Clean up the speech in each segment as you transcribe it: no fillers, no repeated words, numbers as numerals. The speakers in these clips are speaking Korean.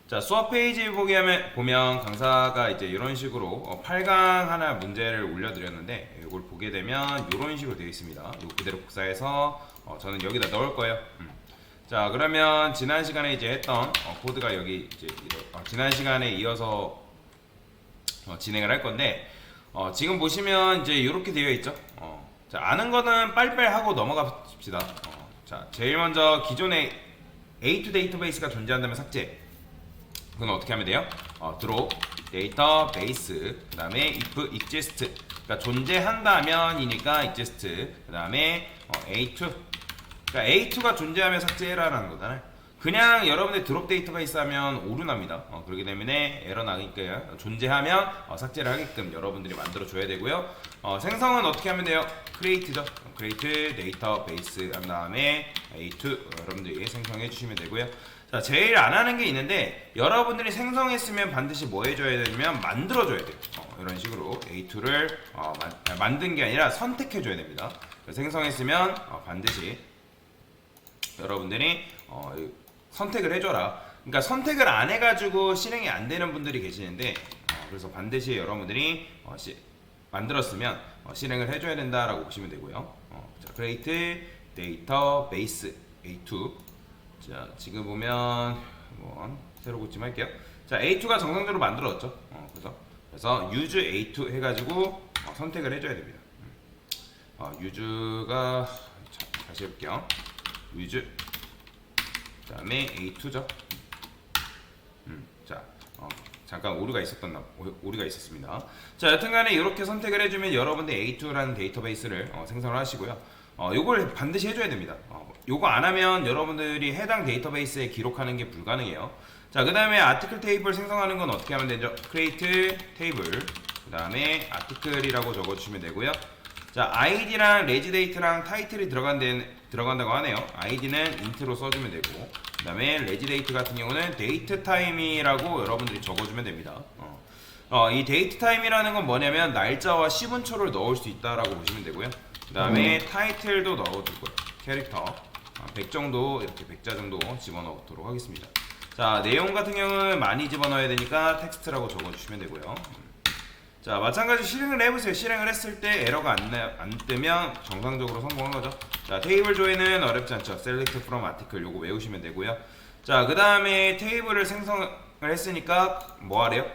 자, 수업 페이지 보면 강사가 이제 이런 식으로 8강 하나 문제를 올려드렸는데 이걸 보게 되면 이런 식으로 되어 있습니다. 이거 그대로 복사해서 저는 여기다 넣을 거예요. 자, 그러면 지난 시간에 이제 했던 코드가 여기 이제 지난 시간에 이어서 진행을 할 건데 지금 보시면 이제 이렇게 되어 있죠. 자, 아는 거는 빨리빨리 하고 넘어갑시다. 자, 제일 먼저 기존에 A2 데이터베이스가 존재한다면 삭제. 그건 어떻게 하면 돼요? draw 데이터베이스 그 다음에 if exist 그러니까 존재한다면이니까 exist 그 다음에 A2 그러니까 A2가 존재하면 삭제해라라는 거잖아요. 그냥 여러분들 드롭 데이터베이스 하면 오류납니다. 그렇기 때문에 에러 나니까 존재하면 삭제를 하게끔 여러분들이 만들어 줘야 되고요. 생성은 어떻게 하면 돼요? create죠. create 데이터베이스 한 다음에 A2 여러분들이 생성해 주시면 되고요. 자, 제일 안 하는 게 있는데 여러분들이 생성했으면 반드시 뭐 해줘야 되냐면 만들어줘야 돼요. 이런 식으로 A2를 만든 게 아니라 선택해줘야 됩니다. 생성했으면 반드시 여러분들이 선택을 해줘라. 그러니까 선택을 안 해가지고 실행이 안 되는 분들이 계시는데 그래서 반드시 여러분들이 만들었으면 실행을 해줘야 된다라고 보시면 되고요. 자, create database A2 자, 지금 보면 한번 새로 고침 할게요. 자, A2가 정상적으로 만들어졌죠. 그래서 use A2 해가지고 선택을 해줘야 됩니다. use가 다시 해볼게요. use 그다음에 A2죠. 자, 잠깐 오류가 있었습니다. 자, 여튼간에 이렇게 선택을 해주면 여러분들 A2라는 데이터베이스를 생성을 하시고요. 요걸 반드시 해줘야 됩니다. 요거 안 하면 여러분들이 해당 데이터베이스에 기록하는 게 불가능해요. 자, 그 다음에 아티클 테이블 생성하는 건 어떻게 하면 되죠? create 테이블 그 다음에 아티클이라고 적어주시면 되고요. 자, id랑 레지데이트랑 타이틀이 들어간다고 하네요. id는 int로 써주면 되고 그 다음에 레지데이트 같은 경우는 데이트 타임이라고 여러분들이 적어주면 됩니다. 이 데이트 타임이라는 건 뭐냐면 날짜와 시분초를 넣을 수 있다라고 보시면 되고요. 그 다음에 타이틀도 넣어주고요. 캐릭터 100 정도 이렇게 100자 정도 집어넣도록 하겠습니다. 자, 내용 같은 경우는 많이 집어넣어야 되니까 텍스트라고 적어주시면 되고요. 자, 마찬가지 실행을 해보세요. 실행을 했을 때 에러가 안 뜨면 정상적으로 성공한 거죠. 자, 테이블 조인은 어렵지 않죠. select from article 요거 외우시면 되고요. 자, 그 다음에 테이블을 생성을 했으니까 뭐 하래요?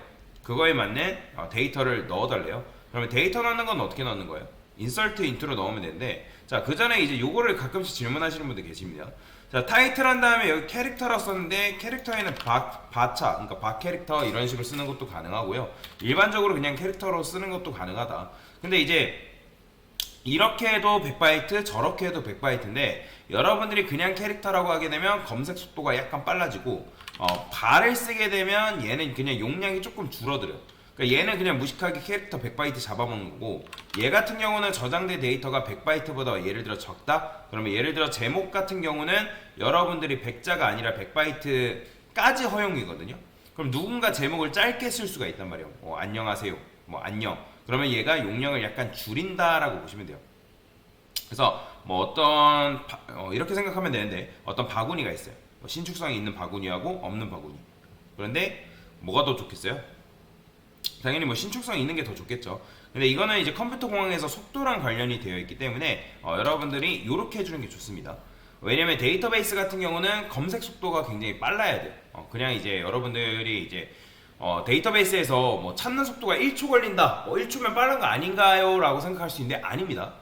그거에 맞는 데이터를 넣어달래요. 그러면 데이터 넣는 건 어떻게 넣는 거예요? insert into로 넣으면 되는데 자, 그 전에 이제 요거를 가끔씩 질문하시는 분들 계십니다. 자, 타이틀 한 다음에 여기 캐릭터라고 썼는데 캐릭터에는 바차 그러니까 바 캐릭터 이런 식으로 쓰는 것도 가능하고요. 일반적으로 그냥 캐릭터로 쓰는 것도 가능하다. 근데 이제 이렇게 해도 100바이트 저렇게 해도 100바이트인데 여러분들이 그냥 캐릭터라고 하게 되면 검색 속도가 약간 빨라지고 바를 쓰게 되면 얘는 그냥 용량이 조금 줄어들어요. 그러니까 얘는 그냥 무식하게 캐릭터 100바이트 잡아먹는 거고 얘 같은 경우는 저장된 데이터가 100바이트보다 예를 들어 적다? 그러면 예를 들어 제목 같은 경우는 여러분들이 100자가 아니라 100바이트까지 허용이거든요. 그럼 누군가 제목을 짧게 쓸 수가 있단 말이에요. 안녕하세요. 안녕. 그러면 얘가 용량을 약간 줄인다라고 보시면 돼요. 그래서 이렇게 생각하면 되는데 어떤 바구니가 있어요. 신축성이 있는 바구니하고 없는 바구니. 그런데 뭐가 더 좋겠어요? 당연히 신축성이 있는 게 더 좋겠죠. 근데 이거는 이제 컴퓨터 공학에서 속도랑 관련이 되어 있기 때문에 여러분들이 이렇게 해주는 게 좋습니다. 왜냐면 데이터베이스 같은 경우는 검색 속도가 굉장히 빨라야 돼요. 그냥 이제 여러분들이 이제 데이터베이스에서 찾는 속도가 1초 걸린다. 1초면 빠른 거 아닌가요? 라고 생각할 수 있는데 아닙니다.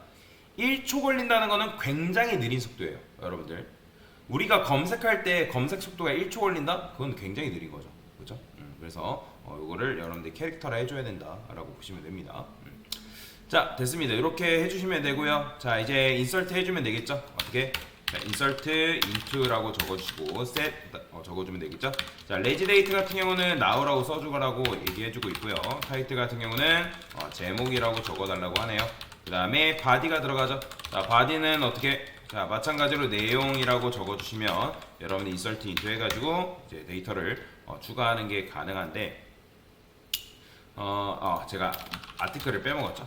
1초 걸린다는 거는 굉장히 느린 속도예요. 여러분들. 우리가 검색할 때 검색 속도가 1초 걸린다? 그건 굉장히 느린 거죠. 그렇죠? 그래서 이거를 여러분들 캐릭터라 해줘야 된다라고 보시면 됩니다. 자, 됐습니다. 이렇게 해주시면 되고요. 자, 이제 인서트 해주면 되겠죠? 어떻게? 자, insert into라고 적어주시고 set 적어주면 되겠죠? 자, 레지데이트 같은 경우는 now라고 써주라고 얘기해주고 있고요. 타이틀 같은 경우는 제목이라고 적어달라고 하네요. 그 다음에 body가 들어가죠. 자, body는 어떻게? 자, 마찬가지로 내용이라고 적어주시면 여러분이 insert into 해가지고 이제 데이터를 추가하는 게 가능한데 제가 아티클을 빼먹었죠.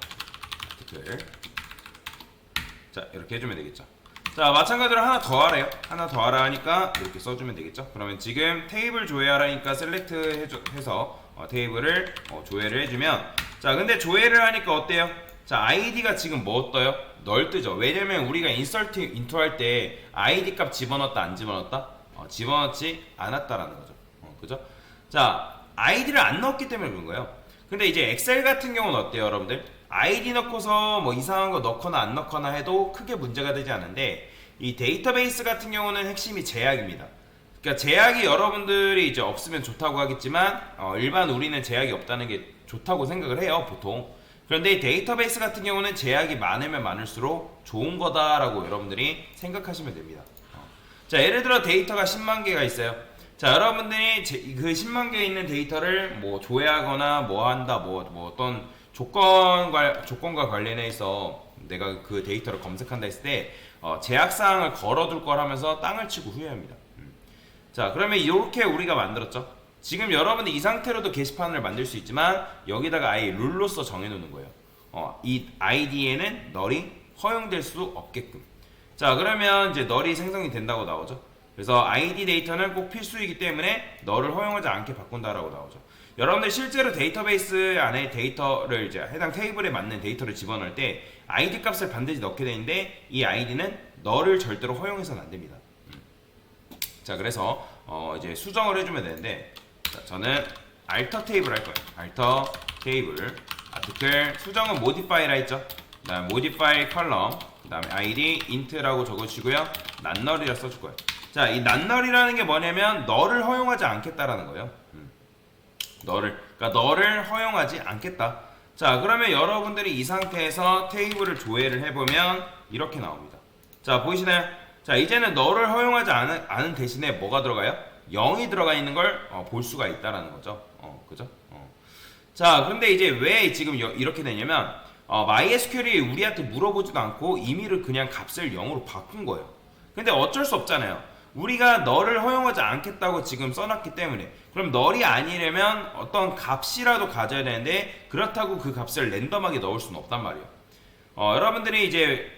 아티클. 자, 이렇게 해주면 되겠죠. 자, 마찬가지로 하나 더 하래요. 하나 더 하라 하니까 이렇게 써주면 되겠죠. 그러면 지금 테이블 조회하라니까 셀렉트 해서 테이블을 조회를 해주면, 자, 근데 조회를 하니까 어때요? 자, 아이디가 지금 뭐 떠요? 널 뜨죠. 왜냐면 우리가 인서트 인투 할 때 아이디 값 집어넣었다 안 집어넣었다? 집어넣지 않았다라는 거죠. 그죠? 자, 아이디를 안 넣었기 때문에 그런 거예요. 근데 이제 엑셀 같은 경우는 어때요, 여러분들? 아이디 넣고서 뭐 이상한 거 넣거나 안 넣거나 해도 크게 문제가 되지 않은데, 이 데이터베이스 같은 경우는 핵심이 제약입니다. 그러니까 제약이 여러분들이 이제 없으면 좋다고 하겠지만, 일반 우리는 제약이 없다는 게 좋다고 생각을 해요, 보통. 그런데 이 데이터베이스 같은 경우는 제약이 많으면 많을수록 좋은 거다라고 여러분들이 생각하시면 됩니다. 자, 예를 들어 데이터가 10만 개가 있어요. 자, 여러분들이 그 10만 개 있는 데이터를 뭐 조회하거나 뭐 한다, 뭐 어떤 조건과 관련해서 내가 그 데이터를 검색한다 했을 때 제약사항을 걸어둘 거라면서 땅을 치고 후회합니다. 자, 그러면 이렇게 우리가 만들었죠. 지금 여러분들 이 상태로도 게시판을 만들 수 있지만 여기다가 아예 룰로서 정해놓는 거예요. 이 아이디에는 널이 허용될 수 없게끔. 자, 그러면 이제 널이 생성이 된다고 나오죠. 그래서 아이디 데이터는 꼭 필수이기 때문에 널을 허용하지 않게 바꾼다라고 나오죠. 여러분들 실제로 데이터베이스 안에 데이터를 이제 해당 테이블에 맞는 데이터를 집어넣을 때 아이디 값을 반드시 넣게 되는데, 이 아이디는 널을 절대로 허용해서는 안 됩니다. 자, 그래서 이제 수정을 해주면 되는데, 자, 저는 알터 테이블 할 거예요. 알터 테이블 아티클 수정은 모디파이라 했죠. 그 다음에 모디파이 컬럼, 그 다음에 아이디 인트라고 적어주시고요. 난널이라 써줄 거예요. 자, 이 난널이라는 게 뭐냐면 너를 허용하지 않겠다라는 거예요. 그러니까 너를 허용하지 않겠다. 자, 그러면 여러분들이 이 상태에서 테이블을 조회를 해보면 이렇게 나옵니다. 자, 보이시나요? 자, 이제는 너를 허용하지 않은 대신에 뭐가 들어가요? 0이 들어가 있는 걸 볼 수가 있다라는 거죠. 그죠? 자, 근데 이제 왜 지금 이렇게 되냐면 MySQL이 우리한테 물어보지도 않고 임의로 그냥 값을 0으로 바꾼 거예요. 근데 어쩔 수 없잖아요. 우리가 너를 허용하지 않겠다고 지금 써놨기 때문에. 그럼 널이 아니려면 어떤 값이라도 가져야 되는데, 그렇다고 그 값을 랜덤하게 넣을 수는 없단 말이에요. 여러분들이 이제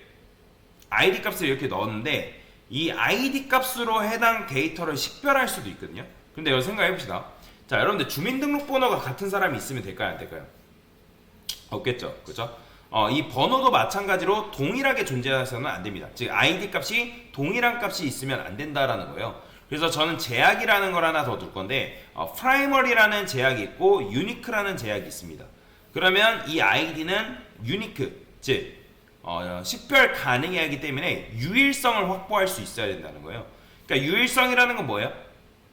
아이디 값을 이렇게 넣었는데 이 아이디 값으로 해당 데이터를 식별할 수도 있거든요. 근데 여기 생각해봅시다. 자, 여러분들 주민등록번호가 같은 사람이 있으면 될까요, 안 될까요? 없겠죠, 그죠? 이 번호도 마찬가지로 동일하게 존재해서는 안 됩니다. 즉 아이디 값이 동일한 값이 있으면 안 된다라는 거예요. 그래서 저는 제약이라는 걸 하나 더 둘 건데, 프라이머리라는 제약이 있고 유니크라는 제약이 있습니다. 그러면 이 아이디는 유니크, 즉 식별 가능해야 하기 때문에 유일성을 확보할 수 있어야 된다는 거예요. 그러니까 유일성이라는 건 뭐예요?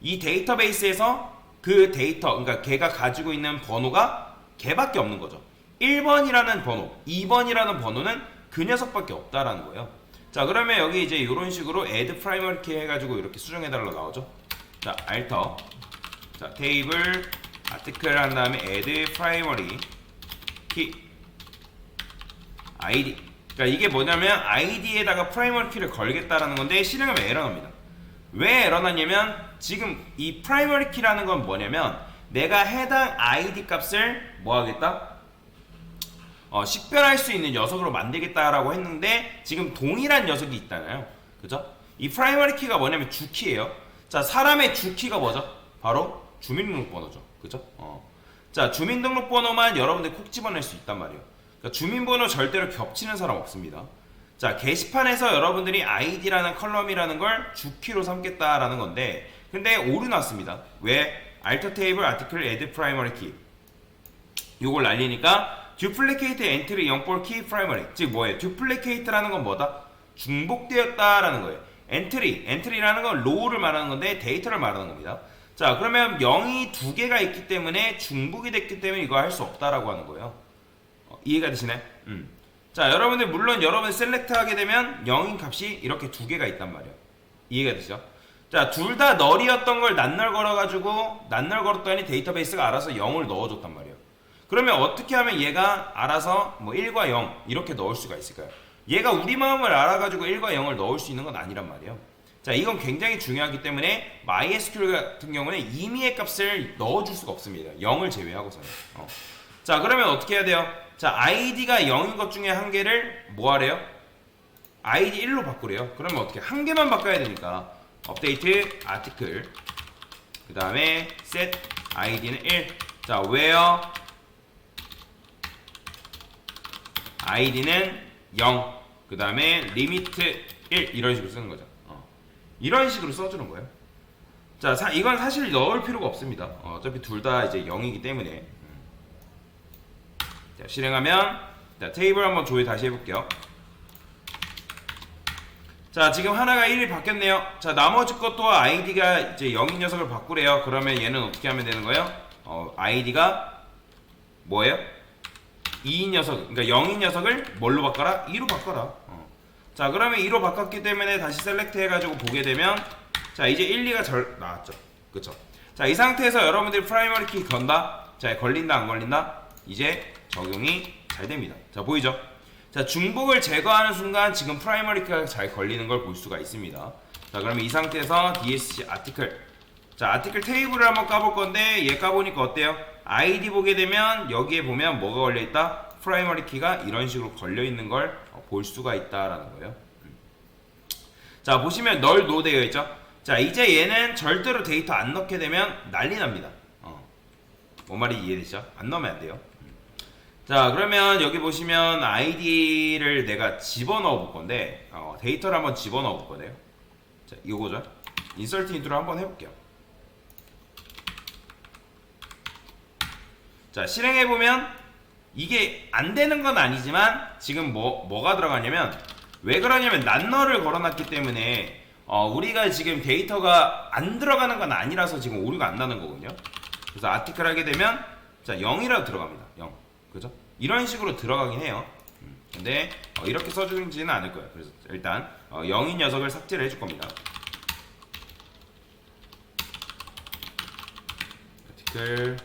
이 데이터베이스에서 그 데이터, 그러니까 걔가 가지고 있는 번호가 걔밖에 없는 거죠. 1번이라는 번호, 2번이라는 번호는 그 녀석밖에 없다라는 거예요. 자, 그러면 여기 이제 이런 식으로 add primary key 해가지고 이렇게 수정해달라 나오죠. 자, alter, 자, 테이블 아티클 한 다음에 add primary key id. 그러니까 이게 뭐냐면 id에다가 primary key를 걸겠다라는 건데 실행하면 에러 납니다. 왜 에러 났냐면 지금 이 primary key라는 건 뭐냐면 내가 해당 id 값을 뭐 하겠다? 식별할 수 있는 녀석으로 만들겠다라고 했는데 지금 동일한 녀석이 있잖아요. 그죠? 이 프라이머리 키가 뭐냐면 주키예요. 자, 사람의 주키가 뭐죠? 바로 주민등록번호죠. 그죠? 자, 주민등록번호만 여러분들 콕 집어낼 수 있단 말이에요. 그러니까 주민번호 절대로 겹치는 사람 없습니다. 자, 게시판에서 여러분들이 id라는 컬럼이라는 걸 주키로 삼겠다라는 건데, 근데 오류 났습니다. 왜? alter table article add primary key 요걸 날리니까 duplicate entry 0볼 key primary, 즉 뭐예요? duplicate라는 건 뭐다? 중복되었다라는 거예요. entry라는 건 row를 말하는 건데 데이터를 말하는 겁니다. 자, 그러면 0이 두 개가 있기 때문에 중복이 됐기 때문에 이거 할 수 없다라고 하는 거예요. 이해가 되시나요? 자, 여러분들 물론 여러분이 셀렉트 하게 되면 0인 값이 이렇게 두 개가 있단 말이에요. 이해가 되시죠? 자, 둘 다 널이었던 걸 낱널 걸어가지고 낱널 걸었더니 데이터베이스가 알아서 0을 넣어줬단 말이에요. 그러면 어떻게 하면 얘가 알아서 뭐 1과 0 이렇게 넣을 수가 있을까요? 얘가 우리 마음을 알아가지고 1과 0을 넣을 수 있는 건 아니란 말이에요. 자, 이건 굉장히 중요하기 때문에 MySQL 같은 경우는 임의의 값을 넣어줄 수가 없습니다. 0을 제외하고서는. 자, 그러면 어떻게 해야 돼요? 자, id가 0인 것 중에 한 개를 뭐 하래요? id 1로 바꾸래요. 그러면 어떻게 한 개만 바꿔야 되니까 업데이트 아티클 그 다음에 set id는 1. 자 where id는 0. 그 다음에 limit 1 이런 식으로 쓰는 거죠. 이런 식으로 써주는 거예요. 자, 이건 사실 넣을 필요가 없습니다. 어차피 둘 다 이제 0이기 때문에. 자, 실행하면 자, 테이블 한번 조회 다시 해볼게요. 자, 지금 하나가 1이 바뀌었네요. 자, 나머지 것도 id가 이제 0인 녀석을 바꾸래요. 그러면 얘는 어떻게 하면 되는 거예요? id가 뭐예요? 2인 녀석, 그러니까 0인 녀석을 뭘로 바꿔라? 2로 바꿔라. 자, 그러면 2로 바꿨기 때문에 다시 셀렉트 해가지고 보게 되면 자, 이제 1, 2가 나왔죠. 그쵸? 자, 이 상태에서 여러분들이 프라이머리 키 건다? 자, 걸린다, 안 걸린다? 이제 적용이 잘 됩니다. 자, 보이죠? 자, 중복을 제거하는 순간 지금 프라이머리 키가 잘 걸리는 걸 볼 수가 있습니다. 자, 그러면 이 상태에서 DSC 아티클. 자, 아티클 테이블을 한번 까볼 건데 얘 까보니까 어때요? ID 보게 되면 여기에 보면 뭐가 걸려있다? 프라이머리 키가 이런 식으로 걸려있는 걸 볼 수가 있다라는 거예요. 자, 보시면 널 노 되어 있죠? 자, 이제 얘는 절대로 데이터 안 넣게 되면 난리 납니다. 뭔 말인지 이해되시죠? 안 넣으면 안 돼요. 자, 그러면 여기 보시면 id를 내가 집어넣어 볼 건데 데이터를 한번 집어넣어 볼 거네요. 자, 이거죠. 인서트 인트로 한번 해볼게요. 자, 실행해 보면 이게 안 되는 건 아니지만 지금 뭐가 들어가냐면 왜 그러냐면 난너를 걸어놨기 때문에 우리가 지금 데이터가 안 들어가는 건 아니라서 지금 오류가 안 나는 거거든요. 그래서 아티클 하게 되면 자 0이라도 들어갑니다. 0. 그죠? 이런 식으로 들어가긴 해요. 근데 이렇게 써주지는 않을 거예요. 그래서 일단 0인 녀석을 삭제를 해줄 겁니다. 아티클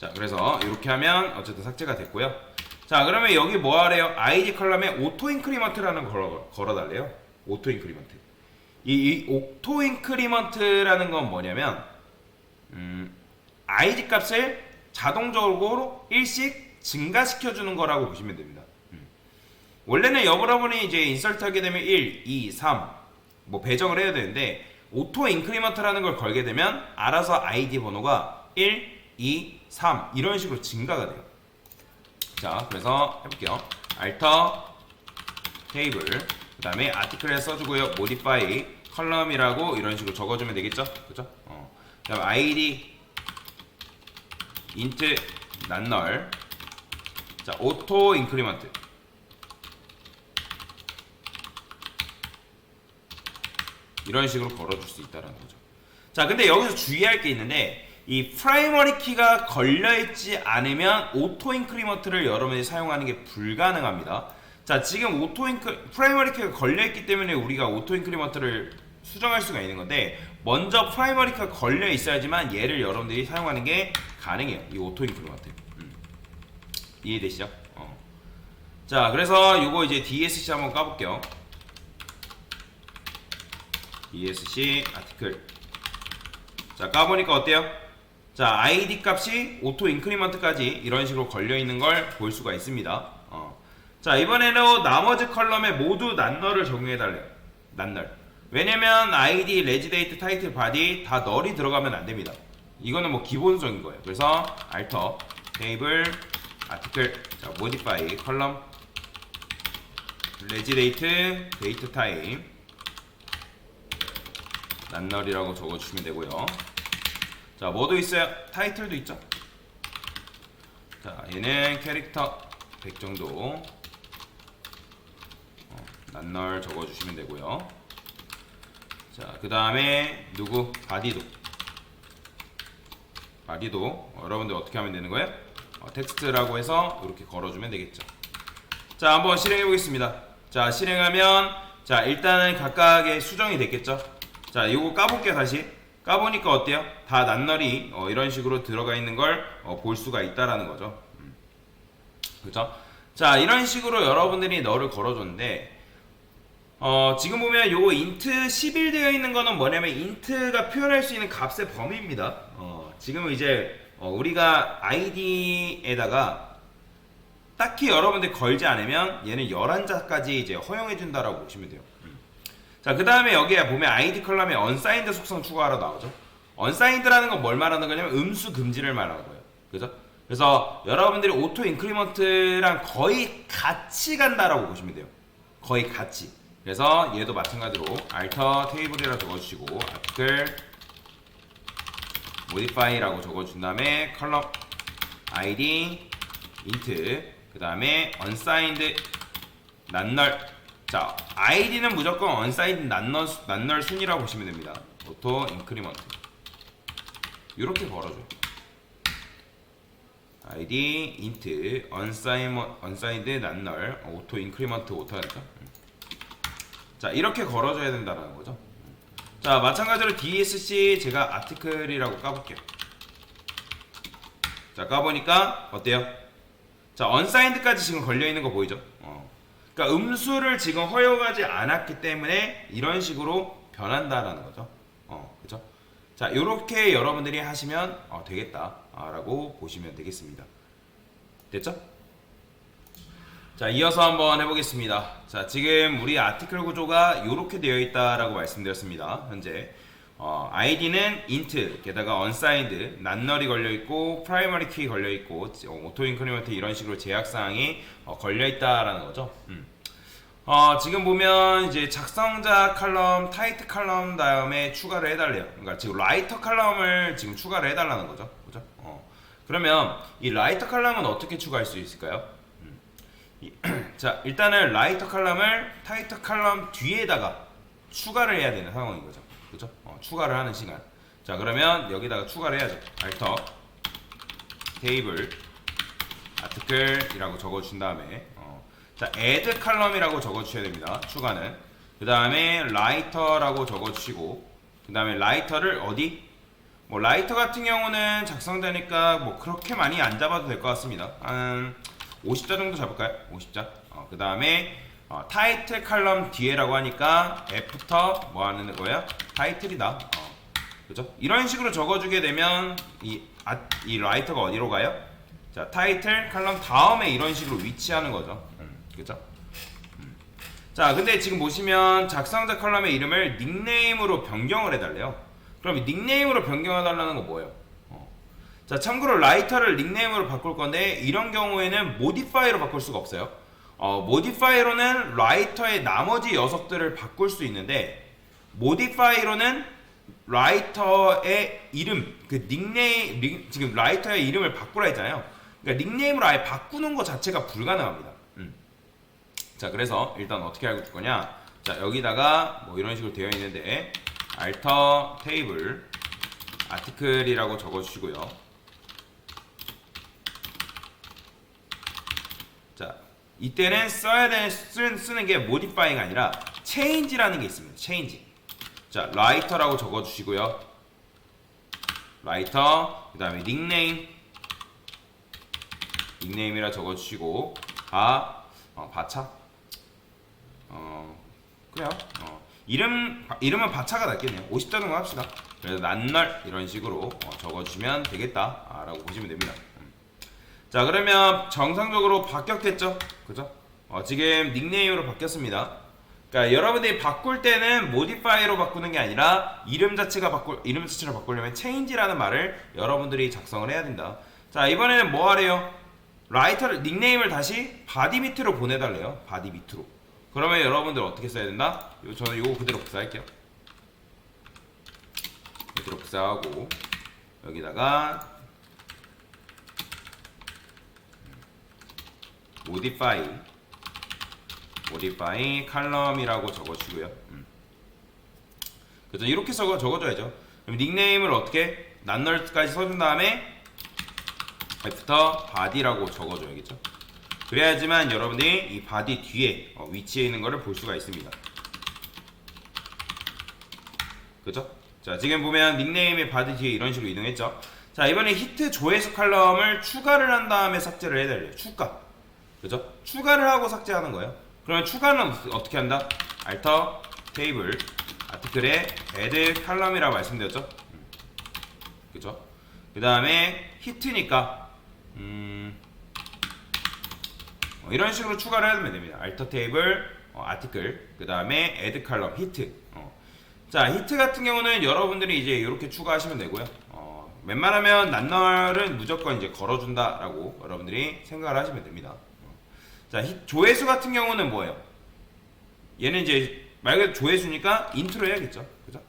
자, 그래서 이렇게 하면 어쨌든 삭제가 됐고요. 자, 그러면 여기 뭐 하래요? ID 컬럼에 오토 인크리먼트라는 걸 걸어달래요. 오토 인크리먼트. 이 오토 인크리먼트라는 건 뭐냐면 ID 값을 자동적으로 1씩 증가시켜주는 거라고 보시면 됩니다. 원래는 여러분이 이제 인서트 하게 되면 1, 2, 3 뭐 배정을 해야 되는데 오토 인크리먼트라는 걸 걸게 되면 알아서 ID 번호가 1, 2, 3 이런 식으로 증가가 돼요. 자, 그래서 해볼게요. 알터 테이블 그 다음에 아티클에 써주고요. modify 컬럼이라고 이런 식으로 적어주면 되겠죠? 그죠? 그 다음 id int 난널 자 auto increment 이런 식으로 걸어줄 수 있다는 거죠. 자, 근데 여기서 주의할 게 있는데 이 프라이머리 키가 걸려있지 않으면 오토 인크리먼트를 여러분이 사용하는 게 불가능합니다. 자, 지금 프라이머리 키가 걸려있기 때문에 우리가 오토 인크리먼트를 수정할 수가 있는 건데 먼저 프라이머리 키가 걸려 있어야지만 얘를 여러분들이 사용하는 게 가능해요. 이 오토 인크리먼트. 이해되시죠? 자, 그래서 요거 이제 DSC 한번 까볼게요. DSC 아티클. 자, 까보니까 어때요? 자, ID 값이 오토 인크리먼트까지 이런 식으로 걸려있는 걸 볼 수가 있습니다. 자, 이번에는 나머지 컬럼에 모두 난널을 적용해달래요. 난널. 왜냐면 ID, 레지데이트, 타이틀, 바디 다 널이 들어가면 안됩니다. 이거는 뭐 기본적인 거예요. 그래서 알터, 테이블, 아티클, 자, modify 컬럼, 레지데이트, 데이트 타임, 난널이라고 적어주시면 되고요. 자, 뭐도 있어요? 타이틀도 있죠. 자, 얘는 캐릭터 100 정도 난널 적어주시면 되고요. 자, 그 다음에 누구? 바디도 여러분들 어떻게 하면 되는 거예요? 텍스트라고 해서 이렇게 걸어주면 되겠죠. 자, 한번 실행해 보겠습니다. 자, 실행하면 자, 일단은 각각의 수정이 됐겠죠. 자, 이거 까볼게요. 다시 까보니까 어때요? 다 난널이 이런 식으로 들어가 있는 걸 볼 수가 있다라는 거죠. 그렇죠? 자, 이런 식으로 여러분들이 널을 걸어줬는데 지금 보면 요거 int 11 되어 있는 거는 뭐냐면 int가 표현할 수 있는 값의 범위입니다. 지금은 이제 우리가 id에다가 딱히 여러분들 걸지 않으면 얘는 11자까지 이제 허용해준다라고 보시면 돼요. 자, 그 다음에 여기에 보면 ID 컬럼에 unsigned 속성 추가하러 나오죠. unsigned라는 건 뭘 말하는 거냐면 음수 금지를 말하는 거예요. 그죠? 그래서 여러분들이 오토 인크리먼트랑 거의 같이 간다라고 보시면 돼요. 거의 같이. 그래서 얘도 마찬가지로 alter table이라고 적어주시고 article modify라고 적어준 다음에 컬럼 id int 그 다음에 unsigned 난널. 자, id는 무조건 unsigned 난널 순이라고 보시면 됩니다. 오토 인크리먼트 이렇게 걸어줘요. id int unsigned 난널 오토 인크리먼트 오토하니까. 자, 이렇게 걸어줘야 된다는 거죠. 자, 마찬가지로 dsc 제가 아티클이라고 까볼게요. 자, 까보니까 어때요? 자, unsigned까지 지금 걸려있는 거 보이죠? 그러니까 음수를 지금 허용하지 않았기 때문에 이런 식으로 변한다라는 거죠. 그죠? 자, 요렇게 여러분들이 하시면 되겠다라고 보시면 되겠습니다. 됐죠? 자, 이어서 한번 해보겠습니다. 자, 지금 우리 아티클 구조가 이렇게 되어 있다라고 말씀드렸습니다. 현재 id는 int 게다가 unsigned 난널이 걸려 있고 primary key 걸려 있고 오토 인크리먼트 이런 식으로 제약 사항이 걸려 있다라는 거죠. 지금 보면 이제 작성자 칼럼, 타이트 칼럼 다음에 추가를 해달래요. 그러니까 지금 라이터 칼럼을 지금 추가를 해달라는 거죠. 그죠? 그러면 이 라이터 칼럼은 어떻게 추가할 수 있을까요? 자, 일단은 라이터 칼럼을 타이트 칼럼 뒤에다가 추가를 해야 되는 상황인 거죠. 그죠? 추가를 하는 시간. 자, 그러면 여기다가 추가를 해야죠. alter table article이라고 적어준 다음에 자, add 칼럼이라고 적어주셔야 됩니다. 추가는. 그 다음에 라이터라고 적어주시고 그 다음에 라이터를 어디? 뭐 라이터 같은 경우는 작성자니까 뭐 그렇게 많이 안 잡아도 될 것 같습니다. 한 50자 정도 잡을까요? 50자. 그 다음에 타이틀 칼럼 뒤에라고 하니까 애프터 뭐 하는 거예요? 타이틀이다. 그죠? 이런 식으로 적어주게 되면 이 라이터가 어디로 가요? 자, 타이틀 칼럼 다음에 이런 식으로 위치하는 거죠. 그죠? 자, 근데 지금 보시면 작성자 컬럼의 이름을 닉네임으로 변경을 해달래요. 그럼 닉네임으로 변경해달라는 거 뭐예요? 자, 참고로 라이터를 닉네임으로 바꿀 건데 이런 경우에는 modify로 바꿀 수가 없어요. modify로는 라이터의 나머지 녀석들을 바꿀 수 있는데 modify로는 라이터의 이름, 그 닉네임, 지금 라이터의 이름을 바꾸라 했잖아요. 그러니까 닉네임으로 아예 바꾸는 것 자체가 불가능합니다. 자, 그래서 일단 어떻게 알고 줄 거냐? 자, 여기다가 뭐 이런 식으로 되어 있는데 alter table article이라고 적어주시고요. 자, 이때는 써야 되는 쓰는 게 modify가 아니라 change라는 게 있습니다. change. 자, 라이터라고 적어주시고요. 라이터, 그 다음에 닉네임이라 적어주시고 바차. 그래요. 이름은 바차가 낫겠네요. 50자 정도 합시다. 그래서 난날 이런 식으로 적어주시면 되겠다라고 보시면 됩니다. 자, 그러면 정상적으로 바뀌었겠죠? 그죠? 지금 닉네임으로 바뀌었습니다. 그러니까 여러분들이 바꿀 때는 modify로 바꾸는 게 아니라 이름 자체를 바꾸려면 change라는 말을 여러분들이 작성을 해야 된다. 자, 이번에는 뭐 하래요? 라이터를 닉네임을 다시 바디 밑으로 보내달래요. 바디 밑으로. 그러면 여러분들 어떻게 써야 된다? 저는 요거 그대로 복사할게요. 그대로 복사하고 여기다가 modify 칼럼이라고 적어주고요. 그래서 이렇게 적어줘야죠. 그럼 닉네임을 어떻게 난널까지 써준 다음에 애프터 바디라고 적어줘야겠죠. 그래야지만 여러분들이 이 바디 뒤에 위치해 있는 것을 볼 수가 있습니다. 그죠? 자, 지금 보면 닉네임의 바디 뒤에 이런 식으로 이동했죠. 자, 이번에 히트 조회수 칼럼을 추가를 한 다음에 삭제를 해야 돼요. 추가. 그죠? 추가를 하고 삭제하는 거예요. 그러면 추가는 어떻게 한다? alter table 아티클에 add 칼럼이라고 말씀드렸죠. 그죠? 그 다음에 히트니까 이런 식으로 추가를 하면 됩니다. 알터 테이블, 아티클, 그 다음에 애드 칼럼, 히트. 자, 히트 같은 경우는 여러분들이 이제 이렇게 추가하시면 되고요. 웬만하면 낱널은 무조건 이제 걸어준다라고 여러분들이 생각을 하시면 됩니다. 자, 조회수 같은 경우는 뭐예요? 얘는 이제 말 그대로 조회수니까 인트로 해야겠죠. 그죠?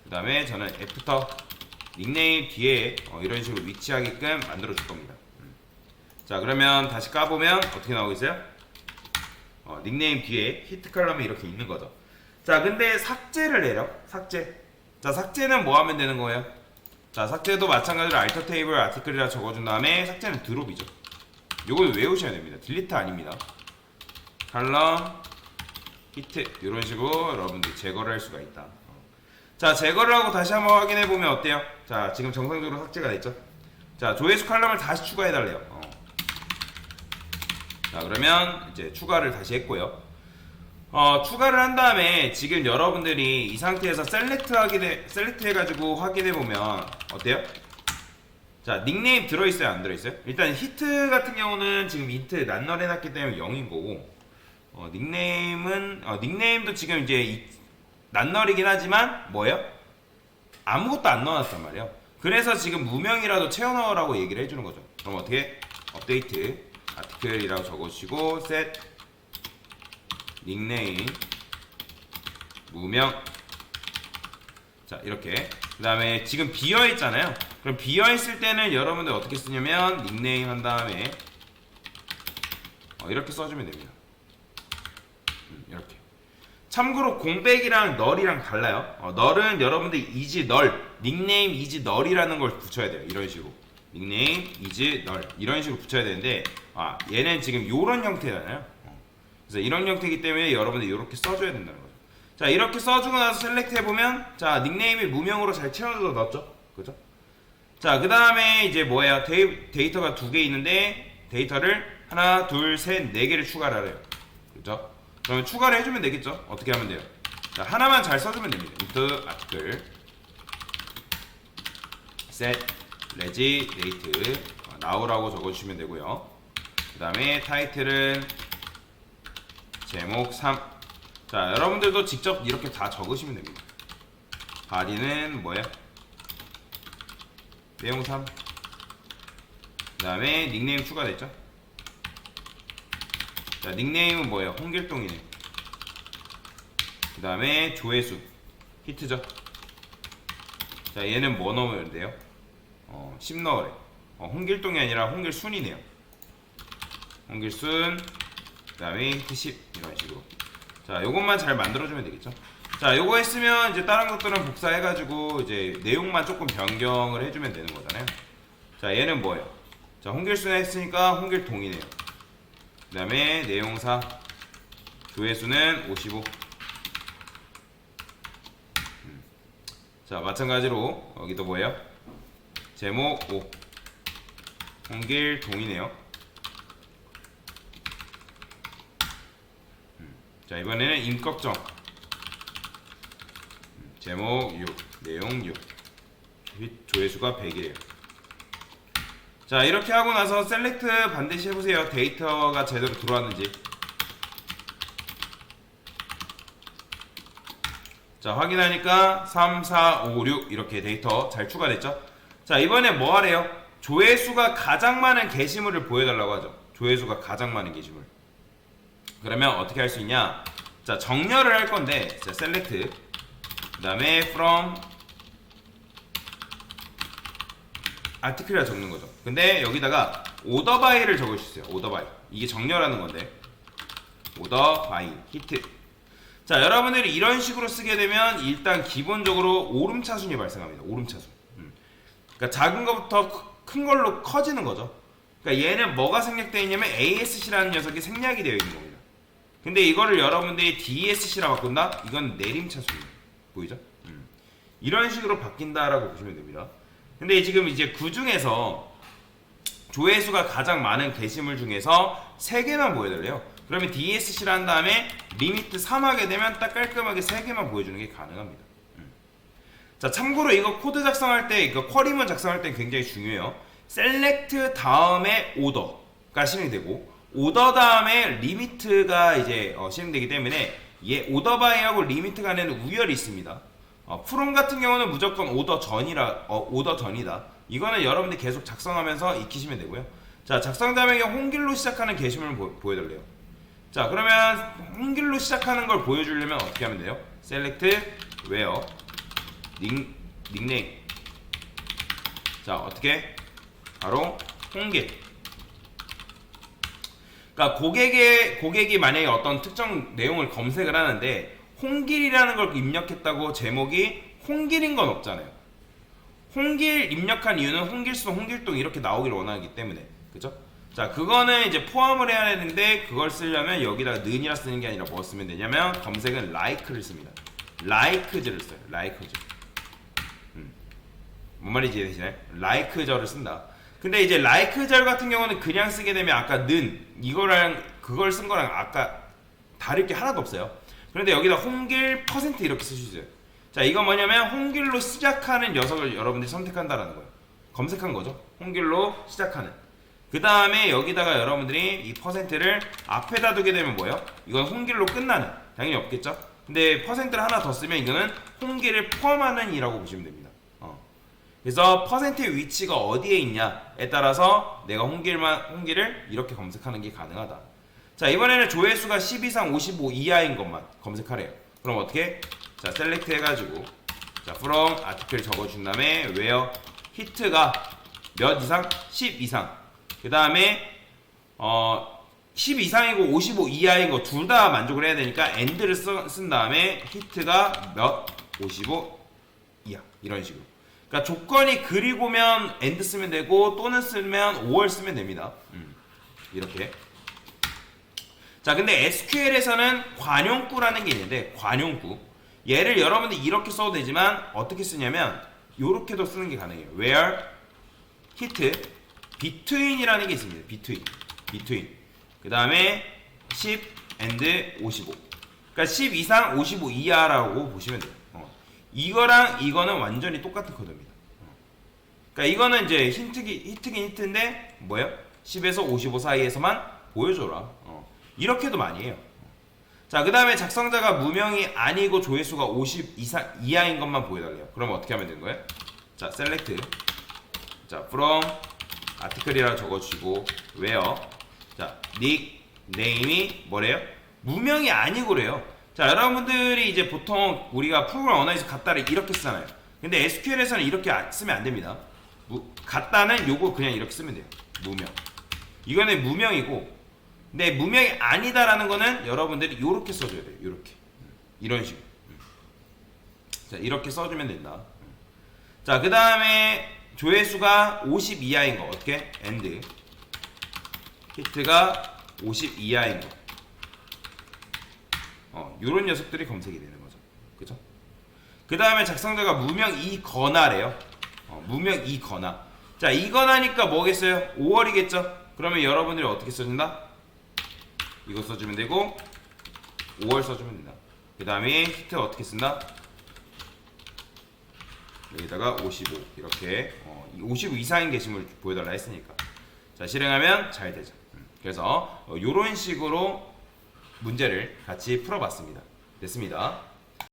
그 다음에 저는 애프터 닉네임 뒤에 이런 식으로 위치하게끔 만들어 줄 겁니다. 자, 그러면 다시 까보면 어떻게 나오고 있어요? 닉네임 뒤에 히트 칼럼이 이렇게 있는 거죠. 자, 근데 삭제를 해요. 삭제. 자, 삭제는 뭐 하면 되는 거예요? 자, 삭제도 마찬가지로 알터 테이블 아티클이라 적어준 다음에 삭제는 드롭이죠. 요걸 외우셔야 됩니다. 딜리트 아닙니다. 칼럼 히트 이런 식으로 여러분들이 제거를 할 수가 있다. 자, 제거를 하고 다시 한번 확인해 보면 어때요? 자, 지금 정상적으로 삭제가 됐죠? 자, 조회수 칼럼을 다시 추가해 달래요. 자, 그러면 이제 추가를 다시 했고요. 추가를 한 다음에 지금 여러분들이 이 상태에서 셀렉트 해가지고 확인해 보면 어때요? 자, 닉네임 들어있어요? 안 들어있어요? 일단 히트 같은 경우는 지금 인트 낱널 해놨기 때문에 0인 거고, 닉네임도 지금 이제 낱널이긴 하지만 뭐예요? 아무것도 안 넣어놨단 말이에요. 그래서 지금 무명이라도 채워넣으라고 얘기를 해주는 거죠. 그럼 어떻게? 업데이트 아티클이라고 적어주시고 셋 닉네임 무명. 자, 이렇게 그 다음에 지금 비어있잖아요. 그럼 비어있을 때는 여러분들 어떻게 쓰냐면 닉네임 한 다음에 이렇게 써주면 됩니다. 이렇게. 참고로 공백이랑 널이랑 달라요. 널은 여러분들 이지 널, 닉네임 이지 널이라는 걸 붙여야 돼요. 이런 식으로 닉네임 이지 널 이런 식으로 붙여야 되는데 얘는 지금 이런 형태잖아요. 그래서 이런 형태이기 때문에 여러분들 이렇게 써줘야 된다는 거죠. 자, 이렇게 써주고 나서 셀렉트 해보면 자, 닉네임이 무명으로 잘 채워져 넣었죠. 그죠? 자, 그 다음에 이제 뭐예요? 데이터가 두 개 있는데 데이터를 하나, 둘, 셋, 네 개를 추가를 하래요. 그죠? 그러면 추가를 해주면 되겠죠? 어떻게 하면 돼요? 자, 하나만 잘 써주면 됩니다. 인트 아티클 셋 레지 데이트 나우라고 적어주시면 되고요. 그 다음에 타이틀은 제목 3. 자, 여러분들도 직접 이렇게 다 적으시면 됩니다. 바디는 뭐야? 내용 3. 그 다음에 닉네임 추가됐죠? 자, 닉네임은 뭐예요? 홍길동이네. 그 다음에 조회수 히트죠? 자, 얘는 뭐 넣으면 돼요? 10 넣으래. 홍길동이 아니라 홍길순이네요. 홍길순 그 다음에 히트 10 이런 식으로. 자, 요것만 잘 만들어주면 되겠죠? 자, 요거 했으면 이제 다른 것들은 복사해가지고 이제 내용만 조금 변경을 해주면 되는 거잖아요. 자, 얘는 뭐예요? 자, 홍길순 했으니까 홍길동이네요. 그 다음에 내용사 조회수는 55. 자, 마찬가지로 여기도 뭐예요? 제목 5 홍길동이네요. 자, 이번에는 임꺽정 제목 6 내용 6 조회수가 100이에요. 자, 이렇게 하고 나서 셀렉트 반드시 해보세요. 데이터가 제대로 들어왔는지. 자, 확인하니까 3, 4, 5, 6 이렇게 데이터 잘 추가됐죠? 자, 이번에 뭐 하래요? 조회수가 가장 많은 게시물을 보여달라고 하죠. 조회수가 가장 많은 게시물. 그러면 어떻게 할 수 있냐? 자, 정렬을 할 건데, 자, 셀렉트 그 다음에 from 아티클이라 적는 거죠. 근데 여기다가 오더 바이를 적을 수 있어요. 오더 바이. 이게 정렬하는 건데. 오더 바이 히트. 자, 여러분들이 이런 식으로 쓰게 되면 일단 기본적으로 오름차순이 발생합니다. 오름차순. 그러니까 작은 것부터 큰 걸로 커지는 거죠. 그러니까 얘는 뭐가 생략되어 있냐면 ASC라는 녀석이 생략이 되어 있는 겁니다. 근데 이거를 여러분들이 DSC라 바꾼다? 이건 내림차순이에요. 보이죠? 이런 식으로 바뀐다라고 보시면 됩니다. 근데 지금 이제 그 중에서 조회수가 가장 많은 게시물 중에서 3개만 보여달래요. 그러면 DSC를 한 다음에 리미트 3 하게 되면 딱 깔끔하게 3개만 보여주는 게 가능합니다. 자, 참고로 이거 코드 작성할 때, 이거 쿼리문 작성할 때 굉장히 중요해요. 셀렉트 다음에 오더가 실행되고 오더 다음에 리미트가 이제 실행되기 때문에 오더 바이하고 리미트 간에는 우열이 있습니다. 프롬 같은 경우는 무조건 오더 전이다. 이거는 여러분들이 계속 작성하면서 익히시면 되고요. 자, 작성 다음에 홍길로 시작하는 게시물을 보여달래요. 자, 그러면 홍길로 시작하는 걸 보여주려면 어떻게 하면 돼요? select where 닉네임. 자, 어떻게? 바로 홍길. 그러니까 고객이 만약에 어떤 특정 내용을 검색을 하는데 홍길이라는 걸 입력했다고 제목이 홍길인 건 없잖아요. 홍길 입력한 이유는 홍길수, 홍길동 이렇게 나오기를 원하기 때문에, 그죠? 자, 그거는 이제 포함을 해야 되는데 그걸 쓰려면 여기다가 는이라 쓰는 게 아니라 뭐 쓰면 되냐면 검색은 like를 씁니다. like즈를 써요. like즈. 뭔 말인지 이해되시나요? like절을 쓴다. 근데 이제 like절 같은 경우는 그냥 쓰게 되면 아까 는 이거랑 그걸 쓴 거랑 아까 다를 게 하나도 없어요. 그런데 여기다 홍길 % 이렇게 쓰시죠. 자, 이거 뭐냐면 홍길로 시작하는 녀석을 여러분들이 선택한다라는 거예요. 검색한 거죠. 홍길로 시작하는. 그 다음에 여기다가 여러분들이 이 %를 앞에다 두게 되면 뭐예요? 이건 홍길로 끝나는. 당연히 없겠죠? 근데 %를 하나 더 쓰면 이거는 홍길을 포함하는 이라고 보시면 됩니다. 그래서 %의 위치가 어디에 있냐에 따라서 내가 홍길을 이렇게 검색하는 게 가능하다. 자, 이번에는 조회수가 10 이상 55 이하인 것만 검색하래요. 그럼 어떻게? 자, 셀렉트 해가지고 자, from 아티클 적어준 다음에 where hit가 몇 이상? 10 이상. 그 다음에 10 이상이고 55 이하인 거 둘 다 만족을 해야 되니까 and를 쓴 다음에 hit가 몇? 55 이하. 이런 식으로. 그러니까 조건이 그리고면 and 쓰면 되고 또는 쓰면 5월 쓰면 됩니다. 이렇게. 자, 근데 SQL에서는 관용구라는 게 있는데 관용구. 얘를 여러분들 이렇게 써도 되지만 어떻게 쓰냐면 이렇게도 쓰는 게 가능해요. where hit between이라는 게 있습니다. between. 그 다음에 10 and 55. 그러니까 10 이상 55 이하라고 보시면 돼요. 이거랑 이거는 완전히 똑같은 코드입니다. 그러니까 이거는 이제 히트긴 히트인데 뭐예요? 10에서 55 사이에서만 보여줘라. 이렇게도 많이 해요. 자, 그 다음에 작성자가 무명이 아니고 조회수가 50 이하인 것만 보여달래요. 그럼 어떻게 하면 되는 거예요? 자, select. 자, from article이라고 적어주시고 where. 자, 닉네임이 뭐래요? 무명이 아니고래요. 자, 여러분들이 이제 보통 우리가 프로그램 언어에서 갖다를 이렇게 쓰잖아요. 근데 SQL에서는 이렇게 쓰면 안 됩니다. 갖다는 요거 그냥 이렇게 쓰면 돼요. 무명. 이거는 무명이고, 근데 무명이 아니다라는 거는 여러분들이 요렇게 써줘야 돼요. 요렇게. 이런 식으로. 자, 이렇게 써주면 된다. 자, 그 다음에 조회수가 50 이하인 거 어떻게? and hit가 50 이하인 거. 요런 녀석들이 검색이 되는 거죠. 그죠? 그 다음에 작성자가 무명이거나래요. 무명이거나. 자, 이거나니까 뭐겠어요? 5월이겠죠? 그러면 여러분들이 어떻게 써준다? 이거 써주면 되고 5월 써주면 된다. 그 다음에 히트 어떻게 쓴다? 여기다가 55 이렇게 55 이상인 게시물 보여달라 했으니까. 자, 실행하면 잘 되죠. 그래서 요런 식으로 문제를 같이 풀어봤습니다. 됐습니다.